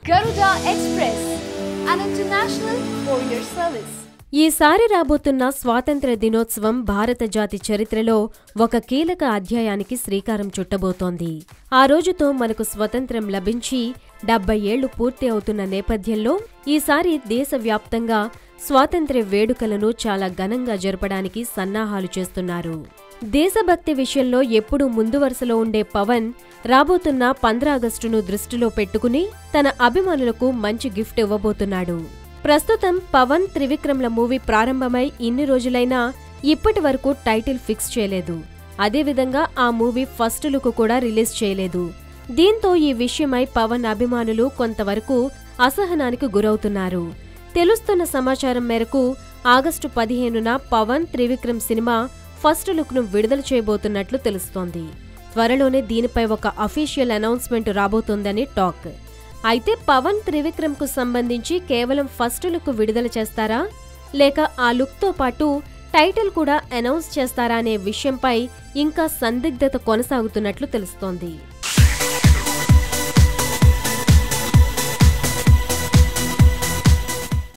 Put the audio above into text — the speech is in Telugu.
Garuda Express, an international courier service. ఈసారి రాబోతున్న స్వాతంత్ర్య దినోత్సవం భారత జాతి చరిత్రలో ఒక కీలక అధ్యాయానికి శ్రీకారం చుట్టబోతోంది. ఆ రోజుతో మనకు స్వతంత్రం లభించి 70 ఏళ్లు పూర్తి అవుతున్న నేపథ్యంలో ఈసారి దేశవ్యాప్తంగా స్వాతంత్ర్య వేడుకలను చాలా ఘనంగా జరపడానికి సన్నాహాలు చేస్తున్నారు. దేశభక్తి విషయంలో ఎప్పుడూ ముందు వరుసలో ఉండే పవన్ రాబోతున్న 15 ఆగస్టును దృష్టిలో పెట్టుకుని తన అభిమానులకు మంచి గిఫ్ట్ ఇవ్వబోతున్నాడు. ప్రస్తుతం పవన్ త్రివిక్రమ్ల మూవీ ప్రారంభమై ఇన్ని రోజులైనా ఇప్పటి వరకు టైటిల్ ఫిక్స్ చేయలేదు. అదేవిధంగా ఆ మూవీ ఫస్ట్ లుక్ కూడా రిలీజ్ చేయలేదు. దీంతో ఈ విషయమై పవన్ అభిమానులు కొంతవరకు అసహనానికి గురవుతున్నారు. తెలుస్తున్న సమాచారం మేరకు ఆగస్టు 15న Pawan Trivikram cinema first look ను విడుదల చేయబోతున్నట్లు తెలుస్తోంది. త్వరలోనే దీనిపై ఒక అఫీషియల్ అనౌన్స్మెంట్ రాబోతోందని టాక్. అయితే పవన్ త్రివిక్రమ్ కు సంబంధించి కేవలం ఫస్ట్ లుక్ విడుదల చేస్తారా లేక ఆ లుక్ తో పాటు టైటిల్ కూడా అనౌన్స్ చేస్తారా అనే విషయంపై ఇంకా సందిగ్ధత కొనసాగుతున్నట్లు తెలుస్తోంది.